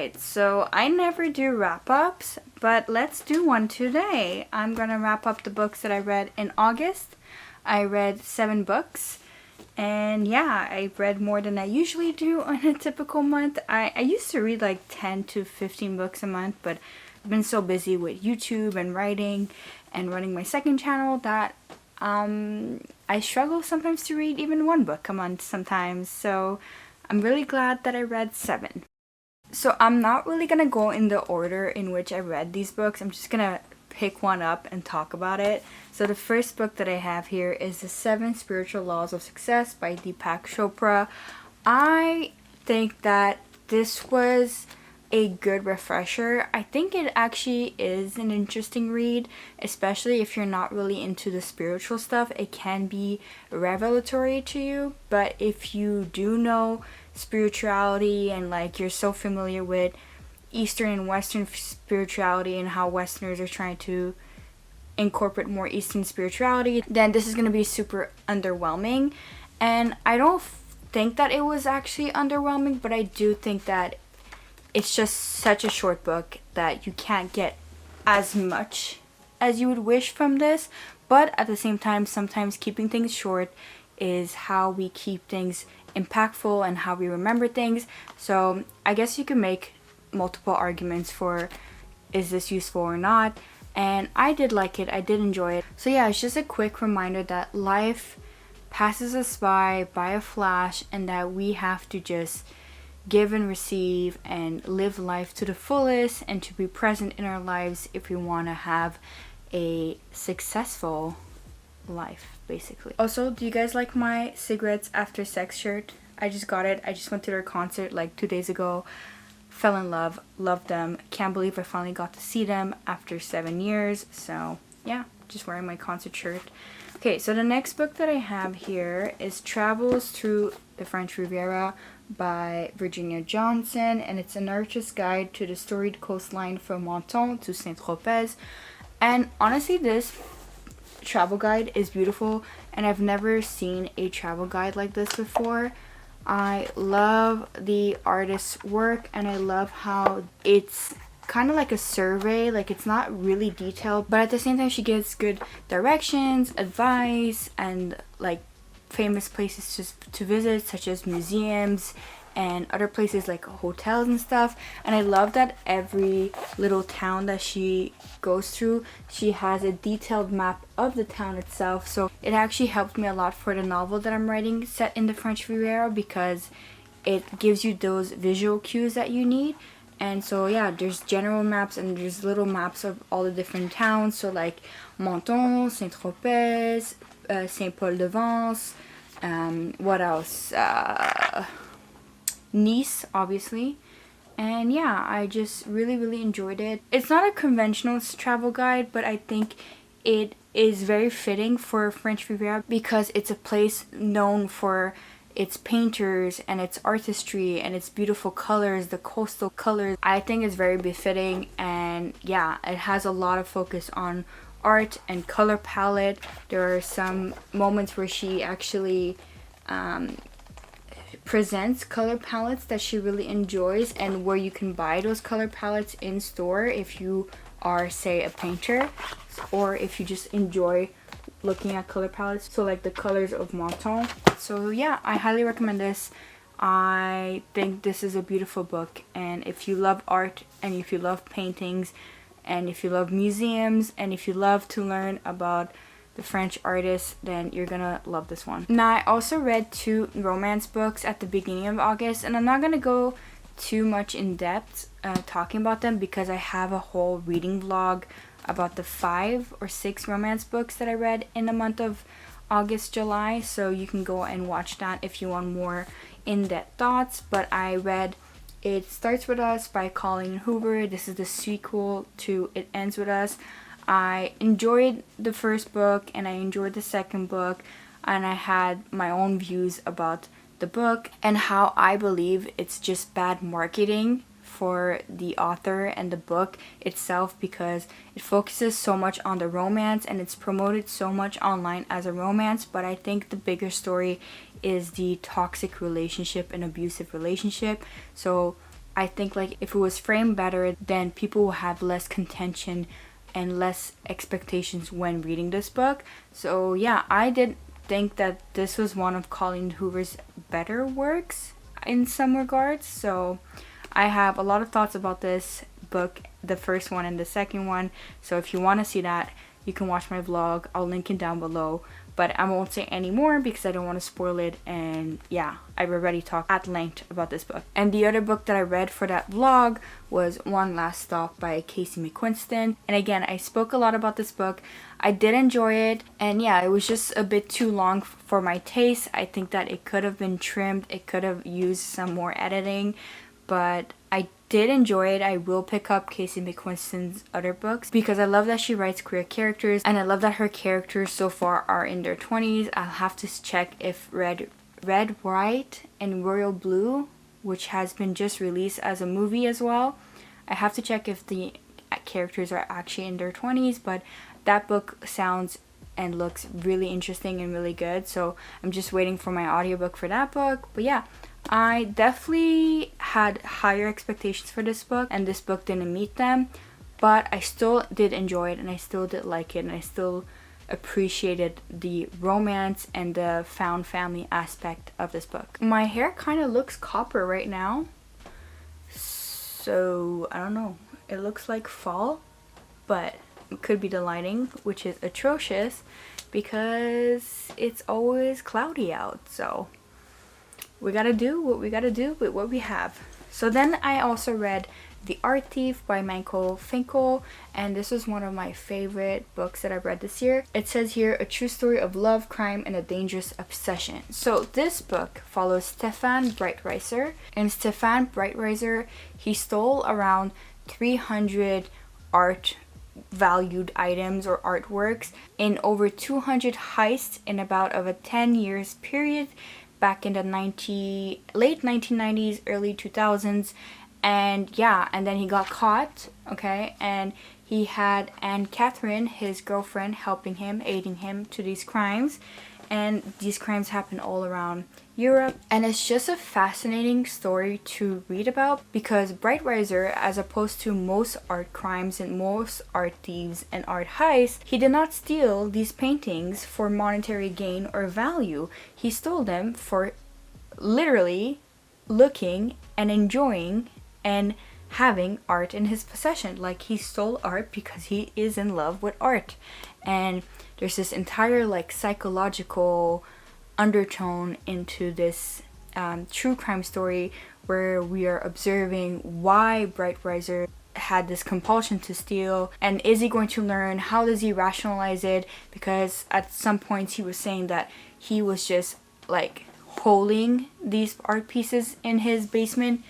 Alright, so I never do wrap-ups, but let's do one today. I'm gonna wrap up the books that I read in August. I read 7 books, and yeah, I read more than I usually do on a typical month. I used to read like 10 to 15 books a month, but I've been so busy with YouTube and writing and running my second channel that I struggle sometimes to read even 1 book a month sometimes, so I'm really glad that I read 7. So I'm not really gonna go in the order in which I read these books. I'm just gonna pick one up and talk about it. So the first book that I have here is The 7 Spiritual Laws of Success by Deepak Chopra. I think that this was a good refresher. I think it actually is an interesting read, especially if you're not really into the spiritual stuff. It can be revelatory to you, but if you do know spirituality and like you're so familiar with Eastern and Western spirituality and how Westerners are trying to incorporate more Eastern spirituality, then this is going to be super underwhelming. And I don't think that it was actually underwhelming, but I do think that it's just such a short book that you can't get as much as you would wish from this. But at the same time, sometimes keeping things short is how we keep things impactful and how we remember things. So I guess you can make multiple arguments for is this useful or not. And I did like it. I did enjoy it. So yeah, it's just a quick reminder that life passes us by a flash, and that we have to just give and receive and live life to the fullest and to be present in our lives if we want to have a successful life, basically. Also, do you guys like my Cigarettes After Sex shirt? I just got it. I just went to their concert like 2 days ago. Fell in love. Loved them. Can't believe I finally got to see them after 7 years. So yeah, just wearing my concert shirt. Okay, so the next book that I have here is Travels Through the French Riviera by Virginia Johnson, and it's an artist's guide to the storied coastline from Menton to Saint-Tropez. And honestly, this travel guide is beautiful, and I've never seen a travel guide like this before. I love the artist's work, and I love how it's kind of like a survey. Like, it's not really detailed, but at the same time she gives good directions, advice, and like famous places to visit, such as museums and other places like hotels and stuff. And I love that every little town that she goes through, she has a detailed map of the town itself. So it actually helped me a lot for the novel that I'm writing set in the French Riviera, because it gives you those visual cues that you need. And so yeah, there's general maps and there's little maps of all the different towns. So like Menton, Saint-Tropez, Saint-Paul-de-Vence, what else? Nice, obviously. And yeah, I just really enjoyed it. It's not a conventional travel guide, but I think it is very fitting for French Riviera because it's a place known for its painters and its artistry and its beautiful colors, the coastal colors. I think it's very befitting, and yeah, it has a lot of focus on art and color palette. There are some moments where she actually presents color palettes that she really enjoys, and where you can buy those color palettes in store if you are, say, a painter, or if you just enjoy looking at color palettes. So like the colors of Menton. So yeah, I highly recommend this. I think this is a beautiful book, and if you love art, and if you love paintings, and if you love museums, and if you love to learn about the French artists, then you're gonna love this one. Now, I also read 2 romance books at the beginning of August, and I'm not gonna go too much in depth talking about them because I have a whole reading vlog about the 5 or 6 romance books that I read in the month of August, July, so you can go and watch that if you want more in-depth thoughts. But I read It Starts With Us by Colleen Hoover. This is the sequel to It Ends With Us. I enjoyed the first book and I enjoyed the second book, and I had my own views about the book and how I believe it's just bad marketing for the author and the book itself, because it focuses so much on the romance and it's promoted so much online as a romance. But I think the bigger story is the toxic relationship and abusive relationship. So I think like if it was framed better, then people will have less contention and less expectations when reading this book. So yeah, I did think that this was one of Colleen Hoover's better works in some regards. So I have a lot of thoughts about this book, the first one and the second one. So if you want to see that, you can watch my vlog. I'll link it down below. But I won't say any more because I don't want to spoil it. And yeah, I've already talked at length about this book. And the other book that I read for that vlog was One Last Stop by Casey McQuiston. And again, I spoke a lot about this book. I did enjoy it. And yeah, it was just a bit too long for my taste. I think that it could have been trimmed. It could have used some more editing. But I did enjoy it. I will pick up Casey McQuiston's other books because I love that she writes queer characters, and I love that her characters so far are in their 20s. I'll have to check if Red, White, and Royal Blue, which has been just released as a movie as well. I have to check if the characters are actually in their 20s, but that book sounds and looks really interesting and really good. So I'm just waiting for my audiobook for that book. But yeah, I definitely had higher expectations for this book, and this book didn't meet them, but I still did enjoy it, and I still did like it, and I still appreciated the romance and the found family aspect of this book. My hair kind of looks copper right now, so I don't know. It looks like fall, but it could be the lighting, which is atrocious because it's always cloudy out, so we gotta do what we gotta do with what we have. So then I also read The Art Thief by Michael Finkel, and this was one of my favorite books that I've read this year. It says here, a true story of love, crime, and a dangerous obsession. So this book follows Stefan Breitreiser, and Stefan Breitreiser, he stole around 300 art valued items or artworks in over 200 heists in about of a 10 years period back in the late 1990s, early 2000s. And yeah, and then he got caught, okay, and he had Anne Catherine, his girlfriend, helping him, aiding him to these crimes. And these crimes happen all around Europe, and it's just a fascinating story to read about because Breitreiser, as opposed to most art crimes and most art thieves and art heists, he did not steal these paintings for monetary gain or value. He stole them for literally looking and enjoying and having art in his possession. Like, he stole art because he is in love with art. And there's this entire like psychological undertone into this true crime story where we are observing why Breitreiser had this compulsion to steal, and is he going to learn? How does he rationalize it? Because at some points he was saying that he was just like holding these art pieces in his basement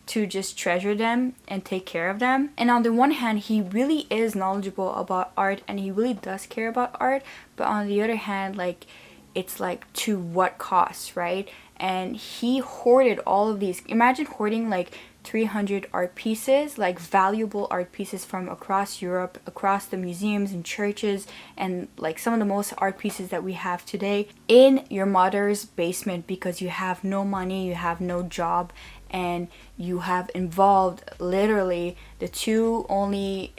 to just treasure them and take care of them. And on the one hand, he really is knowledgeable about art and he really does care about art, but on the other hand, like, it's like, to what cost, right? And he hoarded all of these. Imagine hoarding like 300 art pieces, like valuable art pieces from across Europe, across the museums and churches, and like some of the most art pieces that we have today in your mother's basement because you have no money, you have no job, and you have involved literally the two only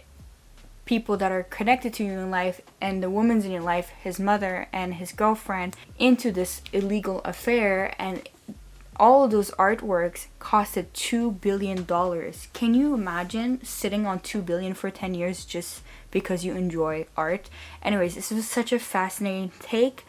people that are connected to you in life and the woman's in your life, his mother and his girlfriend, into this illegal affair. And all of those artworks costed $2 billion. Can you imagine sitting on $2 billion for 10 years just because you enjoy art? Anyways, this was such a fascinating take.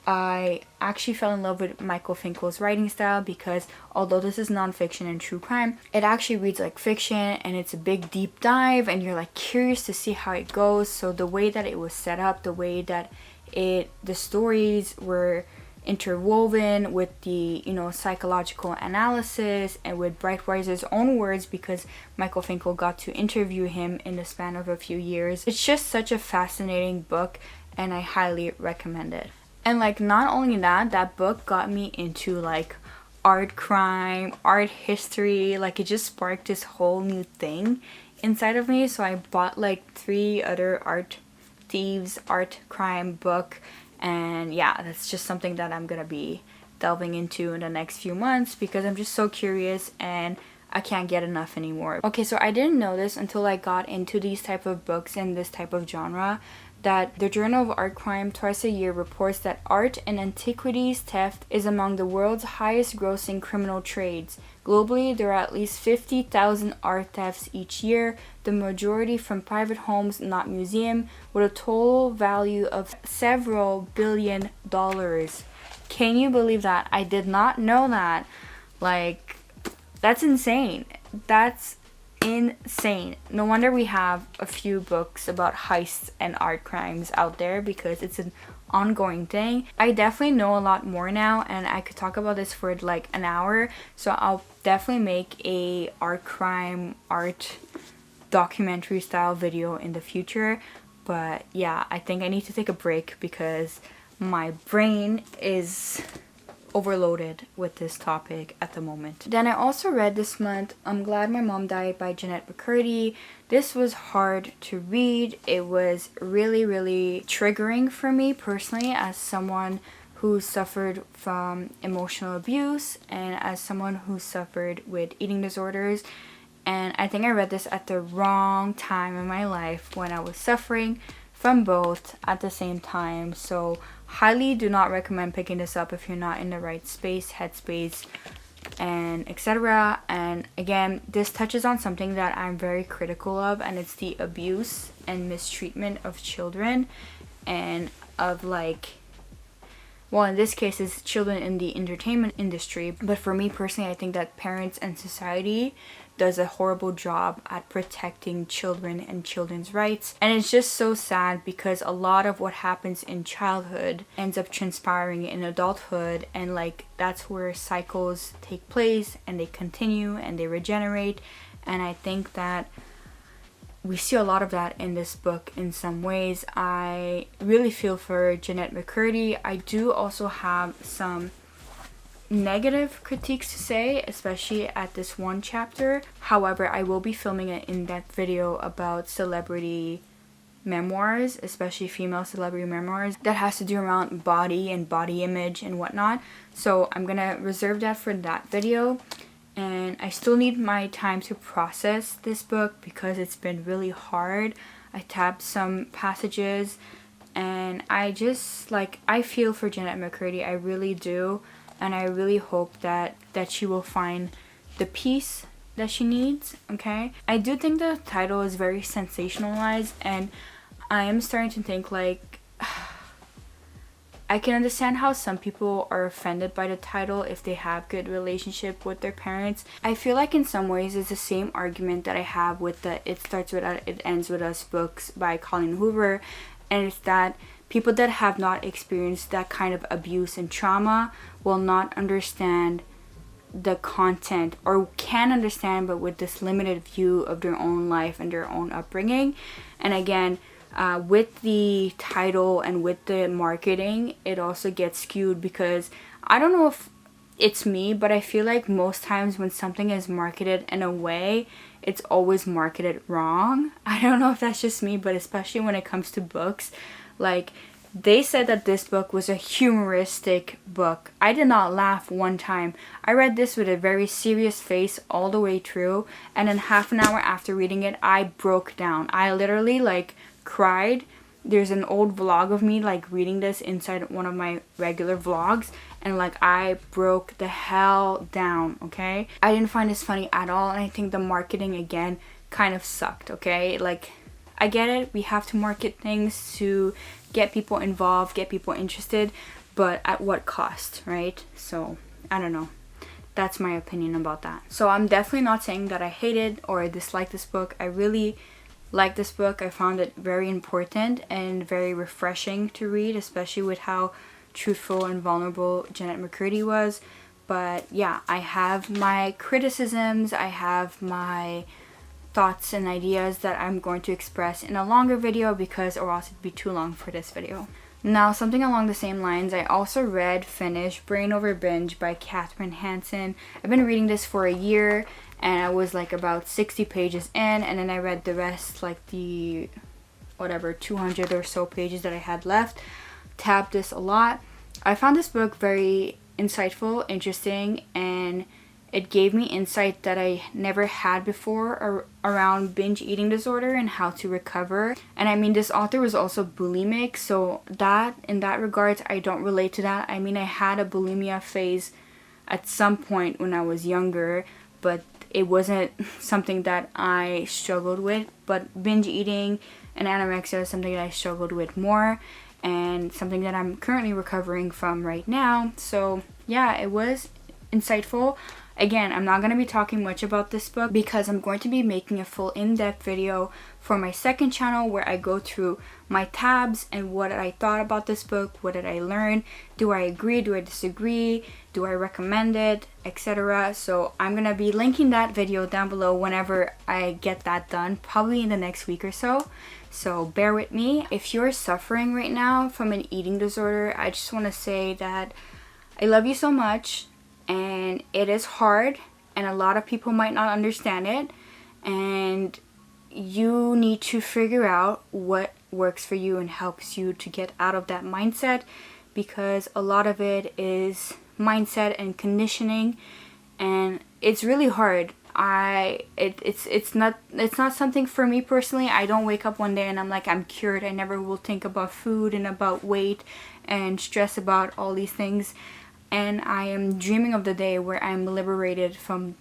I actually fell in love with Michael Finkel's writing style because although this is nonfiction and true crime, it actually reads like fiction and it's a big deep dive and you're like curious to see how it goes. So the way that it was set up, the way that the stories were interwoven with the, you know, psychological analysis and with Breitreiser's own words, because Michael Finkel got to interview him in the span of a few years. It's just such a fascinating book and I highly recommend it. And like, not only that book got me into like art crime, art history, like it just sparked this whole new thing inside of me. So I bought like 3 other art thieves, art crime book, and yeah, that's just something that I'm gonna be delving into in the next few months because I'm just so curious and I can't get enough anymore. Okay, so I didn't know this until I got into these type of books and this type of genre, that the Journal of Art Crime twice a year reports that art and antiquities theft is among the world's highest grossing criminal trades. Globally, there are at least 50,000 art thefts each year, the majority from private homes, not museums, with a total value of several $billion. Can you believe that? I did not know that. Like, that's insane. That's insane. No wonder we have a few books about heists and art crimes out there, because it's an ongoing thing. I definitely know a lot more now, and I could talk about this for like an hour, so I'll definitely make a art crime art documentary style video in the future. But yeah, I think I need to take a break because my brain is overloaded with this topic at the moment. Then I also read this month I'm Glad My Mom Died by Jeanette McCurdy. This was hard to read. It was really triggering for me personally, as someone who suffered from emotional abuse and as someone who suffered with eating disorders. And I think I read this at the wrong time in my life, when I was suffering from both at the same time. So highly do not recommend picking this up if you're not in the right space, headspace, and etc. And again, this touches on something that I'm very critical of, and it's the abuse and mistreatment of children, and of like, well, in this case it's children in the entertainment industry. But for me personally, I think that parents and society does a horrible job at protecting children and children's rights. And it's just so sad, because a lot of what happens in childhood ends up transpiring in adulthood, and like that's where cycles take place and they continue and they regenerate. And I think that we see a lot of that in this book in some ways. I really feel for Jeanette McCurdy. I do also have some negative critiques to say, especially at this one chapter. However, I will be filming an in-depth video about celebrity memoirs, especially female celebrity memoirs, that has to do around body and body image and whatnot. So I'm gonna reserve that for that video. And I still need my time to process this book because it's been really hard. I tabbed some passages, and I just like, I feel for Jeanette McCurdy, I really do. And I really hope that she will find the peace that she needs, okay? I do think the title is very sensationalized, and I am starting to think like, I can understand how some people are offended by the title if they have good relationship with their parents. I feel like in some ways it's the same argument that I have with the It Starts With Us, It Ends With Us books by Colleen Hoover, and it's that people that have not experienced that kind of abuse and trauma will not understand the content, or can understand but with this limited view of their own life and their own upbringing. And again, with the title and with the marketing, it also gets skewed, because I don't know if it's me, but I feel like most times when something is marketed in a way, it's always marketed wrong. I don't know if that's just me, but especially when it comes to books, like, they said that this book was a humoristic book. I did not laugh one time. I read this with a very serious face all the way through, and then half an hour after reading it, I broke down. I literally like cried. There's an old vlog of me like reading this inside one of my regular vlogs, and like I broke the hell down, okay? I didn't find this funny at all, and I think the marketing again kind of sucked, okay? Like, I get it, we have to market things to get people involved, get people interested, but at what cost, right? So, I don't know. That's my opinion about that. So I'm definitely not saying that I hated or I disliked this book. I really liked this book. I found it very important and very refreshing to read, especially with how truthful and vulnerable Jeanette McCurdy was. But yeah, I have my criticisms, I have my thoughts and ideas that I'm going to express in a longer video, because or else it'd be too long for this video. Now, something along the same lines, I also finished Brain Over Binge by Katherine Hanson. I've been reading this for a year, and I was like about 60 pages in, and then I read the rest, like the whatever 200 or so pages that I had left. Tabbed this a lot. I found this book very insightful, interesting, and It gave me insight that I never had before around binge eating disorder and how to recover. And I mean, this author was also bulimic, so that in that regards, I don't relate to that. I mean, I had a bulimia phase at some point when I was younger, but it wasn't something that I struggled with. But binge eating and anorexia is something that I struggled with more, and something that I'm currently recovering from right now. So yeah, it was insightful. Again, I'm not going to be talking much about this book because I'm going to be making a full in-depth video for my second channel where I go through my tabs and what I thought about this book, what did I learn, do I agree, do I disagree, do I recommend it, etc. So I'm going to be linking that video down below whenever I get that done, probably in the next week or so. So bear with me. If you're suffering right now from an eating disorder, I just want to say that I love you so much. And it is hard, and a lot of people might not understand it, and you need to figure out what works for you and helps you to get out of that mindset, because a lot of it is mindset and conditioning, and it's really hard. It's not something for me personally. I don't wake up one day and I'm like, I'm cured. I never will think about food and about weight and stress about all these things. And I am dreaming of the day where I'm liberated from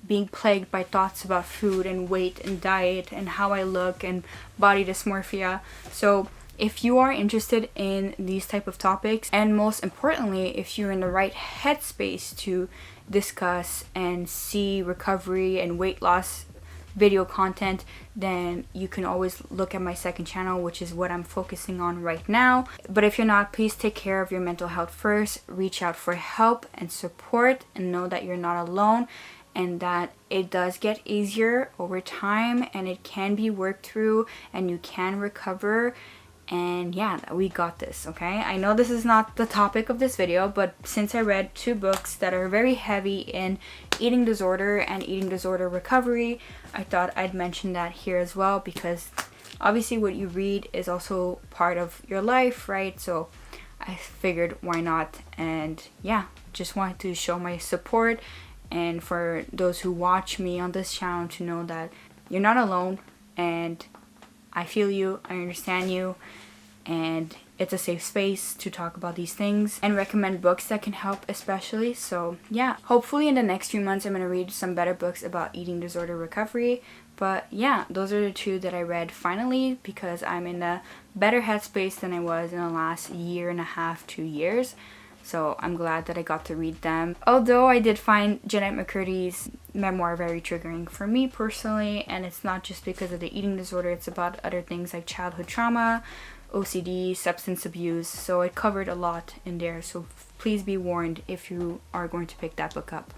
being plagued by thoughts about food and weight and diet and how I look and body dysmorphia. So if you are interested in these type of topics, and most importantly, if you're in the right headspace to discuss and see recovery and weight loss video content, then you can always look at my second channel, which is what I'm focusing on right now. But if you're not, please take care of your mental health first. Reach out for help and support, and know that you're not alone, and that it does get easier over time, and it can be worked through, and you can recover. And yeah, we got this, okay? I know this is not the topic of this video, but since I read 2 books that are very heavy in eating disorder and eating disorder recovery, I thought I'd mention that here as well, because obviously what you read is also part of your life, right? So I figured, why not? And yeah, just wanted to show my support, and for those who watch me on this channel to know that you're not alone, and I feel you, I understand you, and it's a safe space to talk about these things and recommend books that can help especially. So yeah, hopefully in the next few months I'm going to read some better books about eating disorder recovery. But yeah, those are the 2 that I read finally, because I'm in a better headspace than I was in the last year and a half, 2 years. So I'm glad that I got to read them. Although I did find Jeanette McCurdy's memoir very triggering for me personally, and it's not just because of the eating disorder, it's about other things like childhood trauma, OCD, substance abuse, so it covered a lot in there. So please be warned if you are going to pick that book up.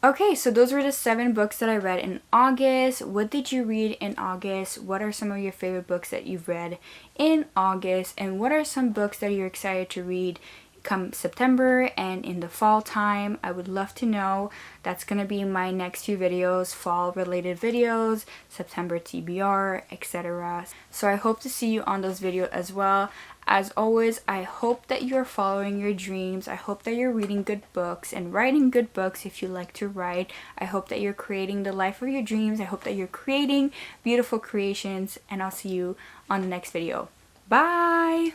Okay, so those were the 7 books that I read in August. What did you read in August? What are some of your favorite books that you've read in August? And what are some books that you're excited to read come September and in the fall time? I would love to know. That's gonna be my next few videos, fall related videos, September TBR, etc. So I hope to see you on those videos as well. As always, I hope that you're following your dreams. I hope that you're reading good books and writing good books if you like to write. I hope that you're creating the life of your dreams. I hope that you're creating beautiful creations, and I'll see you on the next video. Bye!